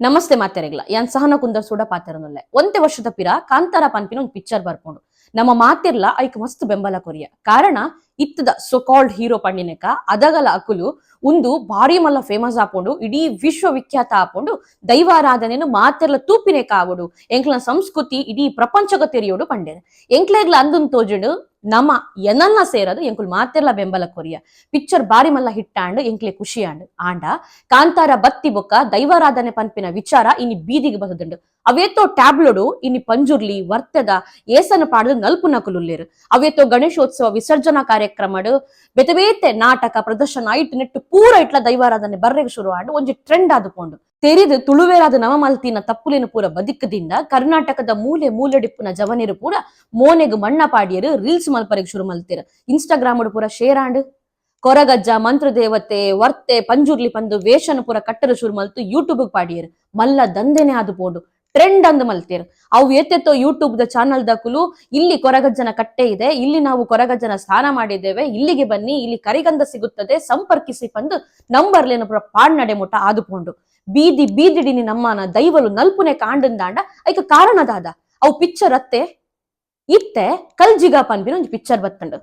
ನಮಸ್ತೆ ಮಾತೆರೆಗ್ಲ ಯಾನ್ ಸಹನ ಕುಂದರ್ ಸೂಡ ಪಾತೆರನುಲ್ಲೆ ಒಂತೆ ವರ್ಷದ ಪಿರ ಕಾಂತಾರ ಪನ್ಪಿನ ಒಂದು ಪಿಕ್ಚರ್ ಬರ್ಕೊಂಡು ನಮ್ಮ ಮಾತಿರ್ಲ ಐಕ್ ಮಸ್ತ್ ಬೆಂಬಲ ಕೊರಿಯ ಕಾರಣ ಇತ್ತದ ಸೋ ಕಾಲ್ಡ್ ಹೀರೋ ಪಂಡಿನೆಕ ಅದಗಲ ಅಕುಲು ಒಂದು ಭಾರಿ ಮಲ್ಲ ಫೇಮಸ್ ಆಪುಂಡು ಇಡೀ ವಿಶ್ವವಿಖ್ಯಾತ ಆಪುಂಡು ದೈವಾರಾಧನೆನು ಮಾತೆರ್ಲ ತೂಪಿನೆಕ ಆವಡು ಎಂಕ್ಲ ಸಂಸ್ಕೃತಿ ಇಡೀ ಪ್ರಪಂಚಗ ತೆರಿಯೋಡು ಪಂಡೇನೆ ಎಂಕ್ಲೆಗ್ಲ ಅಂದುನ್ ತೋಜುಂಡು ನಮ ಎನನ್ನ ಸೇರದು ಎಂಕುಲ್ ಮಾತೆರ್ಲ ಬೆಂಬಲ ಕೊರಿಯ ಪಿಕ್ಚರ್ ಬಾರಿ ಮಲ್ಲ ಹಿಟ್ ಆಂಡ್ ಎಂಕ್ಲೆ ಖುಷಿ ಆಂಡ ಕಾಂತಾರ ಬತ್ತಿ ಬೊಕ್ಕ ದೈವಾರಾಧನೆ ಪನ್ಪಿನ ವಿಚಾರ ಇನಿ ಬೀದಿಗೆ ಬಸದುಂಡು ಅವೇತೋ ಟ್ಯಾಬ್ಲೋಡು ಇನಿ ಪಂಜುರ್ಲಿ ವರ್ತದ ಏಸನ ಪಾಡದು ನಲ್ಪು ನಕುಲುಲ್ಲೇರು ಅವೇತೋ ಗಣೇಶೋತ್ಸವ ವಿಸರ್ಜನಾ ಕಾರ್ಯಕ್ರಮಡು ಬೇತೆ ಬೇತೆ ನಾಟಕ ಪ್ರದರ್ಶನ ಐಟ್ ನೆಟ್ಟು ಪೂರ ಇಟ್ಲ ದೈವಾರಾಧನೆ ಬರ್ರೆಗೆ ಶುರು ಆಂಡು ಒಂಜಿ ಟ್ರೆಂಡ್ ಆದುಕೊಂಡು ತೆರಿದು ತುಳುವೇರಾದ ನವಮಲ್ತಿನ ತಪ್ಪುಲಿನ ಪೂರ ಬದುಕದಿಂದ ಕರ್ನಾಟಕದ ಮೂಲೆ ಮೂಲೆಡಿಪ್ಪುನ ಜವನಿರು ಪೂರ ಮೋನೆಗ್ ಮಣ್ಣ ಪಾಡಿಯರು ರೀಲ್ಸ್ ಮಲ್ಪರೆಗೆ ಶುರು ಮಲ್ತೀರ ಇನ್ಸ್ಟಾಗ್ರಾಮ್ ಪೂರ ಶೇರ್ ಆಂಡ್ ಕೊರಗಜ್ಜ ಮಂತ್ರದೇವತೆ ವರ್ತೆ ಪಂಜುರ್ಲಿ ಪಂದು ವೇಷನ ಪೂರ ಕಟ್ಟರು ಶುರು ಮಲ್ತು ಯೂಟ್ಯೂಬ್ ಪಾಡಿಯರು ಮಲ್ಲ ದಂಧೆನೆ ಆದು ಪೋಡು ಟ್ರೆಂಡ್ ಅಂದ್ ಮಲ್ತೀರ್ ಅವು ಎತ್ತೆತ್ತೋ ಯೂಟ್ಯೂಬ್ ದ ಚಾನಲ್ ದಕುಲು ಇಲ್ಲಿ ಕೊರಗಜ್ಜನ ಕಟ್ಟೆ ಇದೆ ಇಲ್ಲಿ ನಾವು ಕೊರಗಜ್ಜನ ಸ್ನಾನ ಮಾಡಿದ್ದೇವೆ ಇಲ್ಲಿಗೆ ಬನ್ನಿ ಇಲ್ಲಿ ಕರಿಗಂಧ ಸಿಗುತ್ತದೆ ಸಂಪರ್ಕಿಸಿ ಪಂದು ನಂಬರ್ಲೇನ ಪೂರ ಪಾಡ್ ನಡೆ ಮುಟ್ಟ ಆದುಕೊಂಡು ಬೀದಿ ಬೀದಿಡಿನಿ ನಮ್ಮನ ದೈವಲು ನಲ್ಪುನೆ ಕಾಂಡಂದಾಂಡ ಐಕ ಕಾರಣದಾದ ಅವು ಪಿಕ್ಚರ್ ಅತ್ತೆ ಇತ್ತೆ ಕಲ್ಜಿಗ ಪನ್ಪಿನ ಒಂದು ಪಿಕ್ಚರ್ ಬತ್ತಂಡು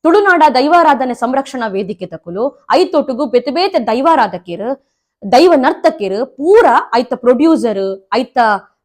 ತುಳುನಾಡ ದೈವಾರಾಧನೆ ಸಂರಕ್ಷಣಾ ವೇದಿಕೆ ತಕುಲು ಐತೊಟುಗು ಬೇತೆ ಬೇತೆ ದೈವಾರಾಧಕಿರು ದೈವ ನರ್ತಕಿರು ಪೂರ ಐತ ಪ್ರೊಡ್ಯೂಸರ್ ಐತ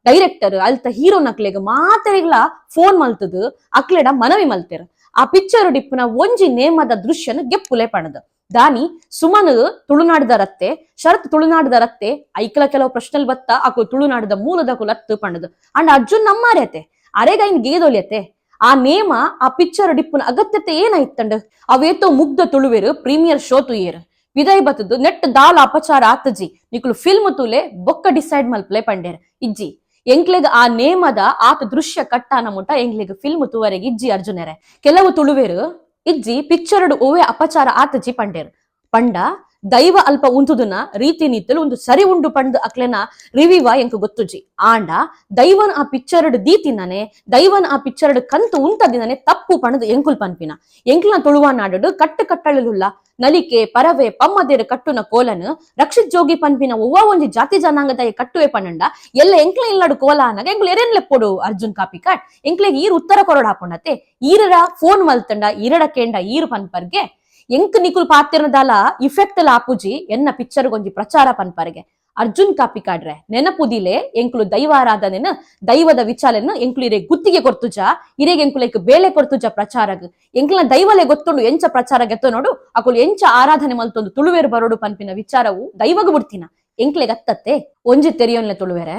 ಡೈರೆಕ್ಟರ್ ಐತ ಹೀರೋ ನಕ್ಲೆಗ್ ಮಾತೆರೆಗ್ಲ ಫೋನ್ ಮಲ್ತದು ಅಕ್ಲೆಡ ಮನವಿ ಮಲ್ತೇರು ಆ ಪಿಕ್ಚರ್ ಡಿಪ್ಪುನ ಒಂಜಿ ನೇಮದ ದೃಶ್ಯನ ಗೆಪ್ಪುಲೆ ಪಣದ ದಾನಿ ಸುಮನ್ ತುಳುನಾಡದ ರತ್ತೆ ಶರತ್ ತುಳುನಾಡದ ರತ್ತೆ ಐಕ್ಲ ಕೆಲವು ಪ್ರಶ್ನೆಲ್ ಬತ್ತ ಅಕು ತುಳುನಾಡದ ಮೂಲದ ಕುಲತ್ತು ಪಣದು ಅಂಡ್ ಅರ್ಜುನ್ ನಮ್ಮಾರ್ಯತೆ ಅರೆಗ ಇನ್ ಗೇದೊಲಿಯತೆ ಆ ನೇಮ ಆ ಪಿಕ್ಚರ್ ಡಿಪ್ಪುನ ಅಗತ್ಯತೆ ಏನಾಯ್ತಂಡ್ ಅವೇತೋ ಮುಗ್ಧ ತುಳುವೆರು ಪ್ರೀಮಿಯರ್ ಶೋ ತುಯೇರು ವಿದಾಯ್ ಬತ್ತದು ನೆಟ್ ದಾಲ ಅಪಚಾರ ಆತಜಿ ನಿಕ್ಲು ಫಿಲ್ಮ್ ತೂಲೆ ಬೊಕ್ಕ ಡಿಸೈಡ್ ಮಲ್ಪ್ಲೆ ಪಂಡೇರ್ ಇಜ್ಜಿ ಎಂಕ್ಲೆಗ್ ಆ ನೇಮದ ಆತ ದೃಶ್ಯ ಕಟ್ಟಾನ ಮುಟ ಎಂಕ್ಲೆಗ್ ಫಿಲ್ಮ್ ತೂವರೆಗೆ ಇಜ್ಜಿ ಅರ್ಜುನರೆ ಕೆಲವು ತುಳುವೆರು ಇಜ್ಜಿ ಪಿಕ್ಚರ್ಡ್ ಓವೆ ಅಪಚಾರ ಆತಜಿ ಪಂಡೇರ್ ಪಂಡ ದೈವ ಅಲ್ಪ ಉಂತುದನ ರೀತಿ ನೀತಲು ಒಂದು ಸರಿ ಉಂಡು ಪಂಡ್ ಅಕ್ಲೆನ ರಿವಿವ ಎಂಕ್ ಗೊತ್ತುಜಿ ಆಂಡ ದೈವನ್ ಆ ಪಿಕ್ಚರ್ಡ್ ದೀತಿನಾನೆ ದೈವನ್ ಆ ಪಿಕ್ಚರ್ಡ್ ಕಂತು ಉಂತದಿನಾನೆ ತಪ್ಪು ಪಣದು ಎಂಕುಲ್ ಪನ್ಪಿನ ಎಂಕ್ಲ ತುಳುವ ನಾಡು ಕಟ್ಟು ಕಟ್ಟಳಲುಲ್ಲ ನಲಿಕೆ ಪರವೆ ಪಮ್ಮದೇರು ಕಟ್ಟುನ ಕೋಲನ್ ರಕ್ಷಿತ್ ಜೋಗಿ ಪನ್ಪಿನ ಒವ್ವ ಒಂಜಿ ಜಾತಿ ಜನಾಂಗದ ಕಟ್ಟುವೆ ಪನ್ನಂಡ ಎಲ್ಲ ಎಂಕ್ಲ ಇಲ್ಲಾಡು ಕೋಲ ಅನ್ನಗ ಎಂಕ್ಲು ಎರೆನ್ಲೆ ಪೊಡು ಅರ್ಜುನ್ ಕಾಪಿಕಾಡ್ ಎಂಕ್ಲೆಗ್ ಈರು ಉತ್ತರ ಕೊರಡ ಹಾಕೊಂಡತೆ ಈರರ ಫೋನ್ ಮಲ್ತಂಡ ಈರಡ ಕೇಂಡ ಈರು ಪನ್ಪರ್ಗೆ ಎಂಕ್ ನಿಕುಲ್ ಪಾತಿರನದಾಲ ಇಫೆಕ್ಟ್ ಎಲ್ಲ ಆಪುಜಿ ಎನ್ನ ಪಿಕ್ಚರ್ ಗೊಂಜಿ ಪ್ರಚಾರ ಪನ್ಪರ್ಗೆ ಅರ್ಜುನ್ ಕಾಪಿಕಾಡ್ರೆ ನೆನಪುದಿಲೆ ಎಂಕ್ಲು ದೈವಾರಾಧನೆನ ದೈವದ ವಿಚಾಲೆನ ಎಂಕ್ಲು ಇರೆ ಗುತ್ತಿಗೆ ಕೊರ್ತುಜ ಇರೆಗೆ ಎಂಕುಲೆಕ್ ಬೇಳೆ ಕೊರ್ತುಜ ಪ್ರಚಾರಗ್ ಎಂಕ್ಲ ದೈವಲೆ ಗೊತ್ತುಂಡು ಎಂಚ ಪ್ರಚಾರ ಗೆತ್ತ ನೋಡು ಅಕುಲು ಎಂಚ ಆರಾಧನೆ ಮಲ್ತೊಂದು ತುಳುವೇರು ಬರೋಡು ಪನ್ಪಿನ ವಿಚಾರವು ದೈವಗ್ ಬಿಡ್ತೀನ ಎಂಕ್ಲೆ ಗತ್ತತ್ತೆ ಒಂಜಿ ತೆರಿಯೋನ್ಲೆ ತುಳುವೆರೆ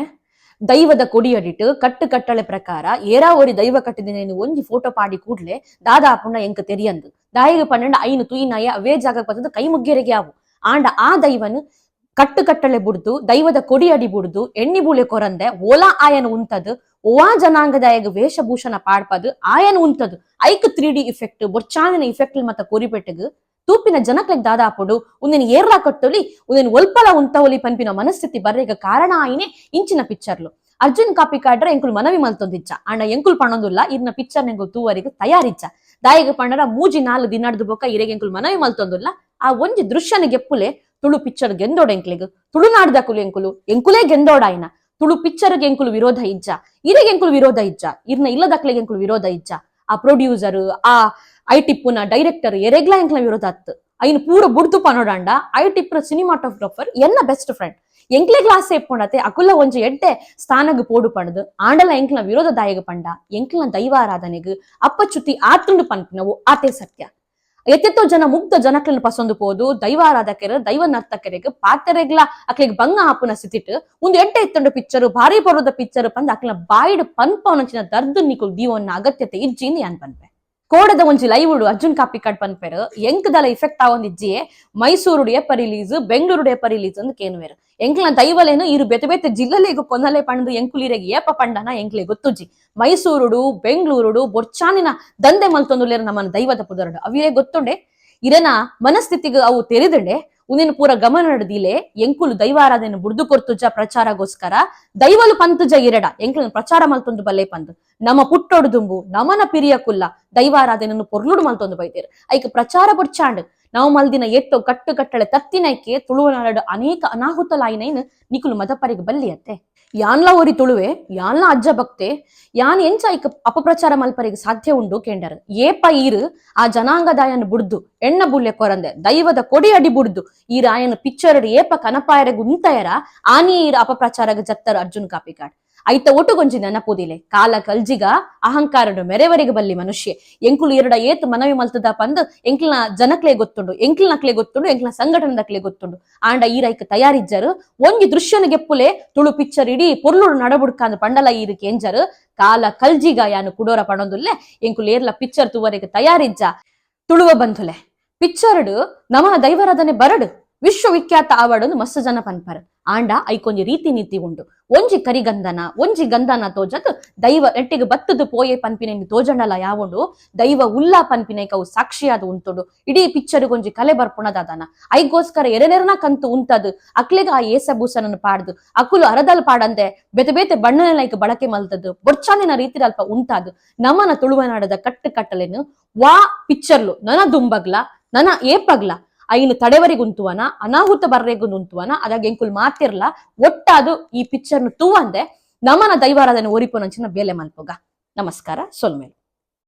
ದೈವದ ಕೊಡಿಯಡಿಟ್ಟು ಕಟ್ಟು ಕಟ್ಟಳೆ ಪ್ರಕಾರ ಏರಾವರಿ ದೈವ ಕಟ್ಟಿದಿನ ಒಂಜಿ ಫೋಟೋ ಪಾಡಿ ಕೂಡ್ಲೆ ದಾದಾಪುಂಡ ಎಂಕ್ ತೆರಿಯಂದು ದಾಯಿಗೆ ಪನ್ನಂಡ ಐನು ತುಯಿನಾಯ ಅವೇ ಜಾಗ ಬತ್ತದ ಕೈ ಮುಗ್ಗೆರೆಗೆ ಆವು ಆಂಡ ಆ ದೈವನ್ ಕಟ್ಟು ಕಟ್ಟಳೆ ಬುಡ್ದು ದೈವದ ಕೊಡಿಯಡಿ ಬುಡ್ದು ಎಣ್ಣಿ ಬೂಳೆ ಕೊರಂದೆ ಓಲಾ ಆಯನ ಉಂತದು ಓವಾ ಜನಾಂಗದಾಯಗ ವೇಷಭೂಷಣ ಪಾಡ್ಪದು ಆಯನ ಉಂತದು ಐಕ್ 3D ಇಫೆಕ್ಟ್ ಬೊಚ್ಚಾನಿನ ಇಫೆಕ್ಟ್ ಮತ್ತ ಕೊರಿಪೆಟ್ಟಗ್ ತೂಪಿನ ಜನಕ್ಲೆಗ್ ದಾದಾಪುಡು ಉಂದಿನ ಏರ್ಲಾ ಕಟ್ಟೊಲಿ ಉಂದಿನ ಒಲ್ಪಲ ಉಂತವಲಿ ಪನ್ಪಿನ ಮನಸ್ಥಿತಿ ಬರ್ರೆಗ ಕಾರಣ ಆಯಿನೆ ಇಂಚಿನ ಪಿಕ್ಚರ್ಲು ಅರ್ಜುನ್ ಕಾಪಿಕಾಡ್ರ ಎಂಕುಲ್ ಮನವಿ ಮಲ್ತೊಂದಿಚ್ಚ ಅಣ್ಣ ಎಂಕುಲ್ ಪಣೊಂದುಲ್ಲ ಇರ್ನ ಪಿಕ್ಚರ್ ನೆಂಗು ತೂವರೆಗೆ ತಯಾರಿಚ್ಚ ದಾಯಿಗೆ ಪಂಡರ ಮೂಜಿ 4 ದಿನಡ್ದು ಬೊಕ್ಕ ಇರೆಗೆ ಎಂಕುಲ್ ಮನವಿ ಮಲ್ತೊಂದುಲ್ಲ ಆ ಒಂಜಿ ದೃಶ್ಯನ ಗೆಪ್ಪುಲೆ ತುಳು ಪಿಕ್ಚರ್ ಗೆಂದೋಡ ಎಂಕ್ಲೆಗ್ ತುಳುನಾಡ್ದ ಕುಲು ಎಂಕುಲೇ ಗೆಂದೋಡ ಆಯ್ನ ತುಳು ಪಿಕ್ಚರ್ಗೆ ಎಂಕುಲು ವಿರೋಧ ಇಜ್ಜ ಇರೆಗೆ ಎಂಕುಲು ವಿರೋಧ ಇಜ್ಜ ಇರ್ನ ಇಲ್ಲದಕ್ಲೆಗೆ ಎಂಕುಲು ವಿರೋಧ ಇಜ್ಜ ಆ ಪ್ರೊಡ್ಯೂಸರ್ ಆ ಐಟಿಪ್ಪುನ ಡೈರೆಕ್ಟರ್ ಎರೆಗ್ಲಾ ಎಂಕ್ಲ ವಿರೋಧ ಅತ್ತು ಐನು ಪೂರ ಬುಡ್ದು ಪನೋಡಾಂಡ ಐಟಿಪ್ರ ಸಿನಿಮಾಟೋಗ್ರಾಫರ್ ಎನ್ನ ಬೆಸ್ಟ್ ಫ್ರೆಂಡ್ ಎಂಕ್ಲೆ ಗ್ಲಾಸ್ ಎಪ್ಪೊಂಡತೆ ಅಕುಲ್ಲ ಒಂಜಿ ಎಡ್ಡೆ ಸ್ಥಾನಗ್ ಪೋಡು ಪಣದು ಆಂಡಲ ಎಂಕ್ಲ ವಿರೋಧದಾಯಗ ಪಂಡ ಎಂಕ್ಲ ದೈವಾರಾಧನೆಗ್ ಅಪ್ಪಚುತಿ ಆತುಂಡು ಪನ್ಪಿನವು ಆತೆ ಸತ್ಯ ಎತ್ತೆತ್ತೋ ಜನ ಮುಗ್ಧ ಜನಕ್ಲನ್ನು ಪಸಂದು ಪೋದು ದೈವಾರಾಧಕರು ದೈವ ನರ್ತಕರಿಗೆ ಪಾತೆರೆಗ್ಲ ಅಕ್ಲಿಗೆ ಬಂಗ ಆಪುನ ಸ್ಥಿತಿಟ್ ಒಂದು ಎಡ್ಡೆ ಎತ್ತಂಡು ಪಿಕ್ಚರ್ ಭಾರಿ ಬರೋದ ಪಿಕ್ಚರ್ ಪಂದ್ ಅಕ್ಲ ಬಾಯಿಡ್ ಪನ್ಪವನಂಚಿನ ದರ್ದು ನಿಕುಲ್ ದೀವನ್ನ ಅಗತ್ಯತೆ ಇಜ್ಜಿಂದ ಯಾನ್ ಪನ್ಪೆ ಕೋಡದ ಒಂಜಿ ಲೈವ್ ಉಡು ಅರ್ಜುನ್ ಕಾಪಿಕಾಡ್ ಪನ್ಪೆರು ಎಂಕ್ದಲ ಇಫೆಕ್ಟ್ ಆವೊಂದಿಜ್ಜಿಯೇ ಮೈಸೂರು ಎಪ್ಪ ರಿಲೀಸ್ ಬೆಂಗಳೂರು ಎಪ್ಪ ರಿಲೀಸ್ ಅಂದ್ ಕೇನುವೆರು ಎಂಕ್ಲ ದೈವಲೇನು ಇರು ಬೇತೆ ಬೇತೆ ಜಿಲ್ಲೆಲೆಗು ಕೊನಲೆ ಪಂಡು ಎಂಕುಲಿರೆಗೆ ಏಪ ಪಂಡನ ಎಂಕ್ಲೆ ಗೊತ್ತುಜಿ ಮೈಸೂರುಡು ಬೆಂಗಳೂರುಡು ಬೊರ್ಚಾನಿನ ದಂಧೆ ಮಲ್ತೊಂದುಲೇರು ನಮ್ಮನ ದೈವದ ಪುದರಡು ಅವಿರೇ ಗೊತ್ತುಂಡೆ ಇರನ ಮನಸ್ಥಿತಿಗೆ ಅವು ತೆರೆದಂಡೆ ಉನಿನ ಪೂರ ಗಮನ ನಡೆದಿಲೆ ಎಂಕುಲು ದೈವಾರಾಧನೆ ಬುಡ್ದು ಕೊರ್ತುಜ ಪ್ರಚಾರಗೋಸ್ಕರ ದೈವಲು ಪಂತುಜ ಇರಡ ಎಂಕ್ಲ ಪ್ರಚಾರ ಮಲ್ತೊಂದು ಬಲ್ಲೆ ಪಂದು ನಮ್ಮ ಪುಟ್ಟೊಡು ದುಂಬು ನಮನ ಪಿರಿಯ ಕುಲ್ಲ ದೈವಾರಾಧನೆಯನ್ನು ಪೊರ್ಲುಡು ಮಲ್ತೊಂದು ಬೈತೇರು ಐಕ್ ಪ್ರಚಾರ ಬುಡ್ಚಾಂಡ್ ನಾವು ಮಲ್ದಿನ ಎತ್ತೋ ಕಟ್ಟು ಕಟ್ಟಳೆ ತತ್ತಿನೈಕೆ ತುಳುವನಾಡು ಅನೇಕ ಅನಾಹುತಲಾಯಿನೈನ್ ನಿಕುಲು ಮದಪರಿಗೆ ಬಲ್ಲಿಯತ್ತೆ. ಯಾನ್ಲ ಓರಿ ತುಳುವೆ ಯಾನ್ಲ ಅಜ್ಜ ಭಕ್ತೆ ಯಾನ್ ಎಂಚ ಐಕ ಅಪಪ್ರಚಾರ ಮಲ್ಪರಿಗೆ ಸಾಧ್ಯ ಉಂಡು ಕೇಂಡರ್. ಏಪ ಈರು ಆ ಜನಾಂಗದಾಯನ್ ಬುಡ್ದು ಎಣ್ಣ ಬುಲ್ಲೆ ಕೊರಂದೆ ದೈವದ ಕೊಡಿ ಅಡಿ ಬುಡ್ದು ಈ ರಾಯನ ಪಿಕ್ಚರ್ ಏಪ ಕನಪಾಯರೆಗು ಉಂತಯರ ಆನಿ ಈರ ಅಪಪ್ರಚಾರಗ ಜತ್ತರ್ ಅರ್ಜುನ್ ಕಾಪಿಕಾಡ್. ಐತ ಒಟುಗೊಂಜಿ ನೆನಪುದಿಲೆ ಕಾಲ ಕಲ್ಜಿಗ ಅಹಂಕಾರಡು ಮೆರೆವರೆಗೆ ಬಲ್ಲಿ ಮನುಷ್ಯ ಎಂಕುಲು ಎರಡ ಏತ್ ಮನವಿ ಮಲ್ತದ ಪಂದ್ ಎಂಕ್ಲಿನ ಜನಕ್ಲೆ ಗೊತ್ತುಂಡು ಎಂಕ್ಲಿನಕ್ಲೆ ಗೊತ್ತುಂಡು ಎಂಕ್ಲಿನ ಸಂಘಟನದಕ್ಲೆ ಗೊತ್ತುಂಡು ಆಂಡ ಈರೈಕ್ ತಯಾರಿಜ್ಜರು ಒಂಜಿ ದೃಶ್ಯನ ಗೆಪ್ಪುಲೆ ತುಳು ಪಿಕ್ಚರ್ ಇಡೀ ಪೊರ್ಲುಡು ನಡಬುಡ್ಕಾಂದ್ ಪಂಡಲ ಈರಿಗೆ ಎಂಜರು ಕಾಲ ಕಲ್ಜಿಗ ಯಾನು ಕುಡೋರ ಪಣೊಂದುಲ್ಲೆ ಎಂಕುಲು ಏರ್ಲ ಪಿಕ್ಚರ್ ತುವರೆಗೆ ತಯಾರಿಜ್ಜ ತುಳುವ ಬಂಧುಲೆ ಪಿಕ್ಚರ್ಡು ನಮನ ದೈವರಾಧನೆ ಬರಡು ವಿಶ್ವವಿಖ್ಯಾತ ಆವಡೊಂದು ಮಸ್ತ್ ಜನ ಪನ್ಪರ್ ಆಂಡ ಐಕೊಂಜಿ ರೀತಿ ನೀತಿ ಉಂಡು ಒಂಜಿ ಕರಿಗಂಧನ ಒಂಜಿ ಗಂಧನ ತೋಜತ್ ದೈವ ನೆಟ್ಟಿಗೆ ಬತ್ತದು ಪೋಯೆ ಪನ್ಪಿನ ತೋಜಂಡಲ ಯಾವುಂಡು ದೈವ ಉಲ್ಲಾ ಪನ್ಪಿನೈಕ ಅವು ಸಾಕ್ಷಿಯಾದ ಉಂತುಡು ಇಡೀ ಪಿಕ್ಚರ್ ಗೊಂಜಿ ಕಲೆ ಬರ್ಪುಣದಾದನ ಐಗೋಸ್ಕರ ಎರೆನೆರನ ಕಂತು ಉಂತದು ಅಕ್ಲೆಗ ಆ ಏಸಬೂಸನನ್ನು ಪಾಡ್ದು ಅಕುಲು ಅರದಲ್ ಪಾಡಂದೆ ಬೇತೆ ಬೇತೆ ಬಣ್ಣನೈಕ ಬಳಕೆ ಮಲ್ತದ್ದು ಬೊರ್ಚಾಂದಿನ ರೀತಿ ಅಲ್ಪ ಉಂತಾದು ನಮನ ತುಳುವನಾಡದ ಕಟ್ಟು ಕಟ್ಟಲೆನು ವಾ ಪಿಕ್ಚರ್ಲು ನನ ದುಂಬಗ್ಲ ನನ ಏಪಗ್ಲ ಐನು ತಡೆವರೆಗೆ ಉಂತುವನ ಅನಾಹುತ ಬರ್ರೆಗೂ ಉಂತುವನ ಅದಾಗ ಎಂಕುಲ್ ಮಾತಿರ್ಲ ಒಟ್ಟಾದು ಈ ಪಿಕ್ಚರ್ನು ತೂವಂದೆ ನಮನ ದೈವಾರಾಧನೆ ಓರಿಪುನಂಚಿನ ಬೇಲೆ ಮಲ್ಪುಗ. ನಮಸ್ಕಾರ ಸೊಲ್ಮೇಲ್.